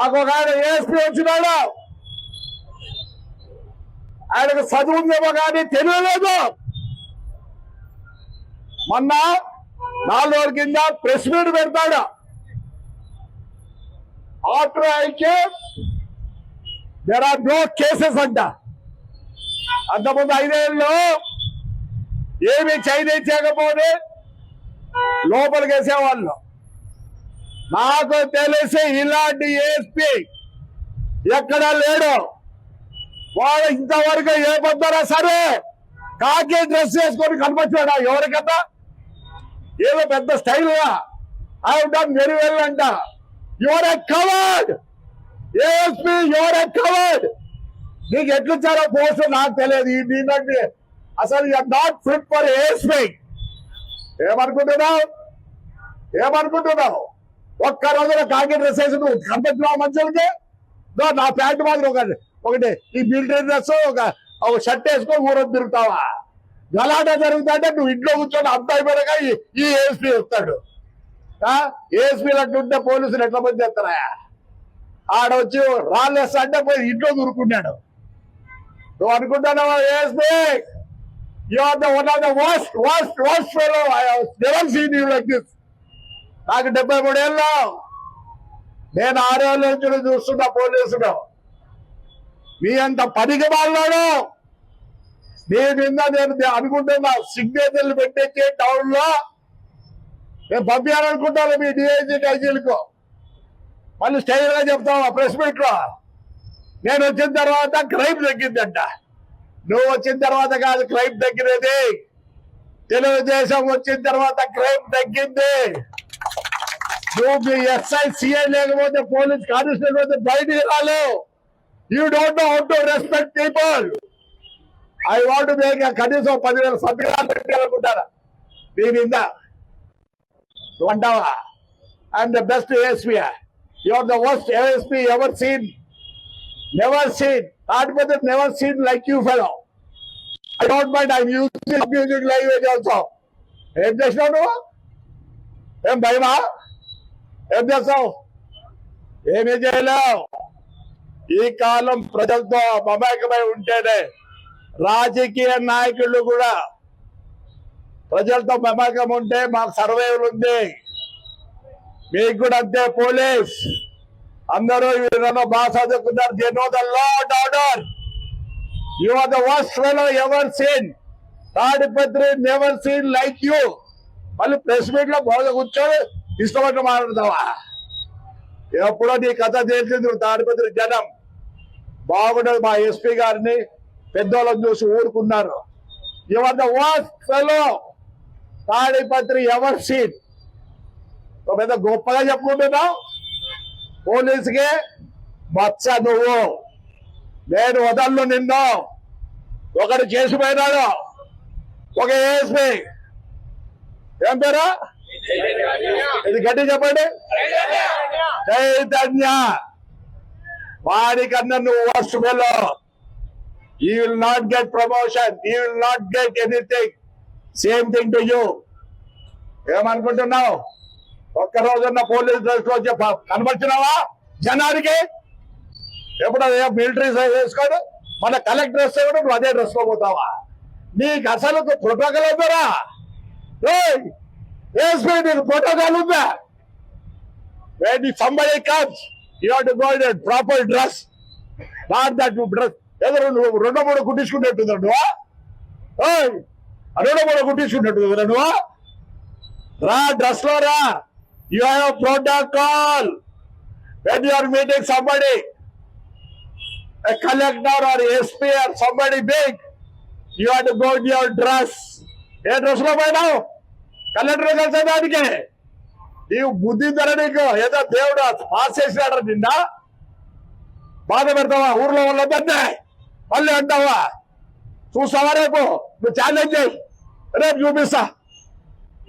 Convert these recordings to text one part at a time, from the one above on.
మాకు ఒక ఆయన ఏఎస్పీ వచ్చినాడు, ఆయనకు చదువు ఉందేమో కానీ తెలియలేదు. మొన్న 4 రోజుల కింద ప్రెస్ మీట్ పెడతాడు. ఆఫ్టర్ అయితే దేర్ ఆర్ నో కేసెస్ అంట. అంతకుముందు 5 ఏళ్ళు ఏమి చేయకపోతే లోపలికి వేసేవాళ్ళు. నాకు తెలిసి ఇలాంటి ఏఎస్పీ ఎక్కడా లేడు. వాడు ఇంతవరకు ఏ పొద్దునా సరే కాకి డ్రెస్ వేసుకొని కనిపించాడా ఎవరికన్నా? ఏదో పెద్ద స్టైల్ గా ఐ డన్ వెరీ వెల్ అంట. You're a coward ASP, you're a coward. నీకు ఎట్లిచ్చారో పోస్ట్ నాకు తెలియదు. ఈ దీనికి అసలు you are not fit for ASP. ఏమనుకుంటున్నావు? ఒక్క రోజున కాకి డ్రెస్ వేసి నువ్వు కనిపించినావు మనుషులకి. నా ప్యాంటు మాత్రం ఒకటి ఈ మిలిటరీ డ్రెస్ ఒక షర్ట్ వేసుకొని ఊరొద్దు తిరుగుతావా? గలాట జరుగుతుంటే నువ్వు ఇంట్లో కూర్చొని అంత అయిపోయాక ఈ ఏఎస్పీ వస్తాడు. ఏఎస్పీలు అట్లుంటే పోలీసులు ఎట్లా మంది చేస్తారా? ఆడొచ్చి రాళ్ళు వేస్తా అంటే పోయి ఇంట్లో దూరుకున్నాడు. నువ్వు అనుకుంటున్నావా ASP? You are the one of the worst fellow I have never seen you like this. నాకు 73 ఏళ్ళు, నేను 6 ఏళ్ళ నుంచి చూస్తున్నా పోలీసులు. మీ అంత పనికి మాట్లాడు. నీ మీద నేను అనుకుంటున్నా సిగ్నేచర్లు పెట్టించి టౌన్ లో నేను పంపించాలనుకుంటాను మీ డిఐజీ ఐజీలకు. మళ్ళీ స్టైల్ గా చెప్తావా ప్రెస్ మీట్ లో? నేను వచ్చిన తర్వాత క్రైమ్ తగ్గిందంట. నువ్వు వచ్చిన తర్వాత కాదు క్రైమ్ తగ్గినది, తెలుగుదేశం వచ్చిన తర్వాత క్రైమ్ తగ్గింది. నువ్వు మీ ఎస్ఐ సిఐ లేకపోతే పోలీస్ కానిస్టేబుల్ అయితే బయటికి రాలేవు. You don't know how to respect people. I want make కనీసం 10,000 సంతకాలు పెట్టాలనుకుంటారా నీ మీద? నువ్వు అంటావా I'm the best ASP? You are the worst ASP ever seen. Never seen. కాకపోతే never seen like you fellow. I don't mind I'm using music language also. ఏం చేసినావు నువ్వు? ఏం భయమా? ఏం చేస్తావు? ఏమీ చేయలేవు. ఈ కాలం ప్రజలతో మమేకమై ఉంటేనే రాజకీయ నాయకులు కూడా ప్రజలతో మమేకం ఉంటే మాకు సర్వైవల్ ఉంది. మీకు కూడా అంతే. పోలీస్ అందరూ బాగా చదువుకున్నారు. They know the law and order. You are the worst fellow ever seen. Tadipatri never seen like you. మళ్ళీ ప్రెస్ మీట్ లో బాగా కూర్చొని ఇష్టపడి మాట్లాడతావా? ఎప్పుడో నీ కథ తెలిసింది. తాడిపత్రి జనం బాగుండదు. మా ఎస్పీ గారిని పెద్దోళ్ళని చూసి ఊరుకున్నారు. You are the worst fellow Tadipatri ever seen. పెద్ద గొప్పగా చెప్పుకుంటున్నావు. పోలీసుకే మచ్చ నువ్వు. నేను వదలను నిన్ను. ఒకటి చేసిపోయినాడు ఒక ఏఎస్పీ. ఏం పేరు? ఇది గట్టి చెప్పండి. చైతన్య. వాడికన్నా నువ్వు worst fellow. You will not get promotion. You will not get anything. Same thing to you. ఏమనుకుంటున్నావు? ఒక్క రోజున్న పోలీస్ డ్రెస్ లో కనబడుతున్నావా జనానికి? ఎప్పుడు మిలిటరీ వేసుకోడు, మన కలెక్టర్ డ్రెస్ కూడా నువ్వు అదే డ్రెస్ లో పోతావా? నీకు అసలు ప్రోటోకాల్ అవుతారా? నీకు ప్రోటోకాల్ ఉందా? When somebody comes, you have to go in a proper dress. Not that dress. ఏదో నువ్వు 2-3 కుట్టించుకున్నట్టుందా నువ్వు? 2-3 కుట్టించుకున్నట్టు నువ్వు? రా డ్రెస్ లో రా. You have a protocol. When you are meeting somebody, a collector or SP or somebody big, you have to go in your dress. A dress లో పోయినావు? Collector కలిసేదానికి నీవు బుద్ధి ధర. నీకు ఏదో దేవుడు పాస్ చేసినాడు. నిన్న బాధ పెడతావా ఊర్లో వాళ్ళంటే? మళ్ళీ అంటావా? చూస్తావా రేపు? నువ్వు ఛాలెంజ్ చేయి, రేపు చూపిస్తా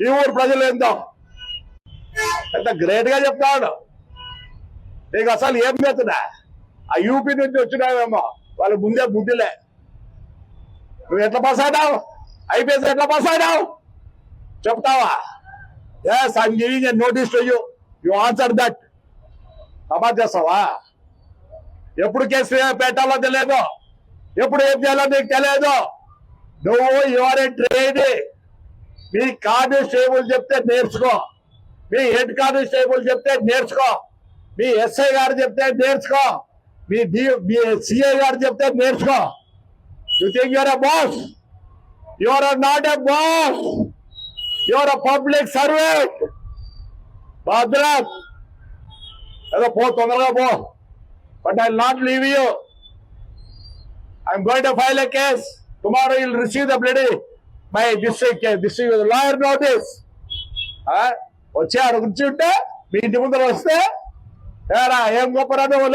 ఈ ఊరు ప్రజలు ఏందో. ఎంత గ్రేట్ గా చెప్తాడు. నీకు అసలు ఏం చేస్తున్నా? ఆ యూపీ నుంచి వచ్చినావేమో, వాళ్ళు ముందే బుద్ధిలే. నువ్వు ఎట్లా పాస్ అయినావు? ఐపీఎస్ ఎట్లా పాస్ అయినావు చెప్తావా? Yes, I'm giving a notice to you. You answer that. అమలు చేస్తావా? ఎప్పుడు కేసు పెట్టాలో తెలియదు, ఎప్పుడు ఏం చేయాలో నీకు తెలియదు. నువ్వు your A train. Me constable చెప్తే నేర్చుకో, మీ హెడ్ కానిస్టేబుల్ చెప్తే నేర్చుకో, మీ ఎస్ఐ గారు చెప్తే నేర్చుకో, మీ సిఐ గారు చెప్తే నేర్చుకో. You think your a boss? You are not a boss, you are a public servant. భద్రత్ ఏదో పో, తొందరగా పో. But I will not leave you. I'm going to file a case. Tomorrow you will receive the bloody my district lawyer notice. వచ్చి ఆడ గురించి ఉంటే మీ ఇంటి ముందర వస్తే ఏరా ఏం గొప్పరా నువ్వు,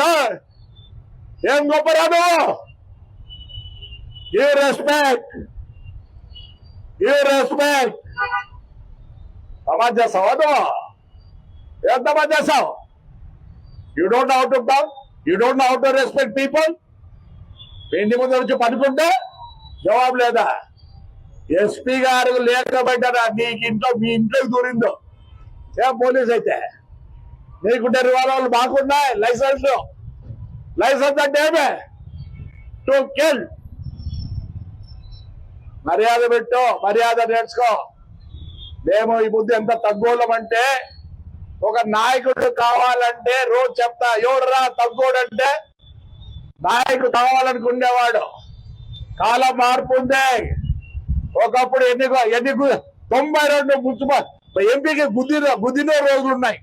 ఏం గొప్పరా నువ్వు? Give respect, give respect. సమాజ్ చేస్తావా నువ్వు? ఏం సమాజ్ చేస్తావు? You don't know how to talk, you don't know how to respect people. మీ ఇంటి ముందర వచ్చి పడుకుంటే జవాబు లేదా? ఎస్పీ గారు లేకపోయినా నీకు ఇంట్లో, మీ ఇంట్లోకి దూరిందో ఏం పోలీస్ అయితే? నీకుంటే రివాల్వర్లు మాకున్నాయి, లైసెన్స్. లైసెన్స్ అంటే ఏమే? To kill. మర్యాద పెట్టు, మర్యాద నేర్చుకో. మేము ఈ బుద్ధి ఎంత తగ్గోళ్ళమంటే, ఒక నాయకుడు కావాలంటే రోజు చెప్తా, ఎవడురా తగ్గోడంటే నాయకుడు కావాలనుకునేవాడు. కాలం మార్పు ఉంది. ఒకప్పుడు ఎన్ని 92 ఎంపీకి గుద్దిన రోజులు ఉన్నాయి.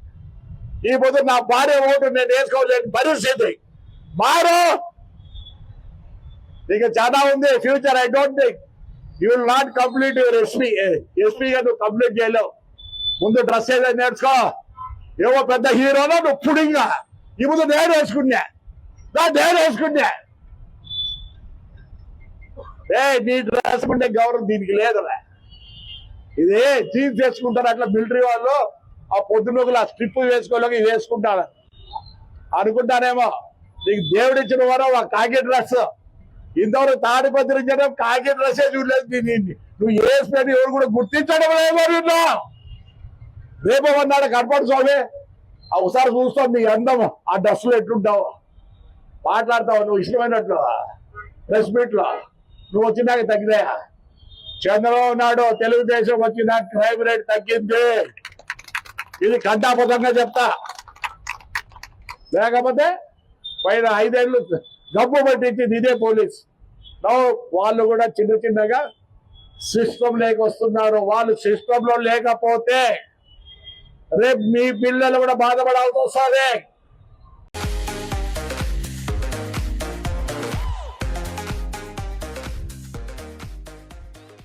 ఈ పొద్దు నా భార్య ఓటు నేను వేసుకోలేని పరిస్థితి. మారు, నీకు చాలా ఉంది future. I don't think you will not complete your ఎస్పీగా నువ్వు కంప్లీట్ చేయలేవు. ముందు డ్రెస్ ఏదో నేర్చుకో. ఏవో పెద్ద హీరోలో నువ్వు పుడింగా. ఈ ముందు నేను వేసుకున్నా, నీ డ్రెస్ ఉంటే గౌరవం దీనికి లేదురా. ఇది చీఫ్ చేసుకుంటారు అట్లా మిలిటరీ వాళ్ళు. ఆ పొద్దునొకలు ఆ స్ట్రిప్ వేసుకోలేక వేసుకుంటారు అనుకుంటానేమో. నీకు దేవుడు ఇచ్చిన వారు ఆ కాకి డ్రెస్. ఇంతవరకు తాడిపత్రి ఇచ్చడం కాకి డ్రెస్సే చూడలేదు. నువ్వు వేసుకొని ఎవరు కూడా గుర్తించడం లేదో. రేపు అన్నాడు కనపడు స్వామి, ఒకసారి చూస్తావు నీ అందం ఆ డ్రెస్సులో ఎట్లుంటావు, మాట్లాడతావు నువ్వు ఇష్టమైనట్లు ప్రెస్ మీట్ లో. నువ్వు వచ్చినాక తగ్గినాయా? చంద్రబాబు నాయుడు తెలుగుదేశం వచ్చిన క్రైమ్ రేట్ తగ్గింది. ఇది కంటాపదంగా చెప్తా. లేకపోతే పైన 5 ఏళ్ళు గబ్బు పట్టించింది ఇదే పోలీస్. వాళ్ళు కూడా చిన్నగా సిస్టమ్ లేక వస్తున్నారు. వాళ్ళు సిస్టమ్ లో లేకపోతే రేపు మీ పిల్లలు కూడా బాధపడాల్సి వస్తుంది.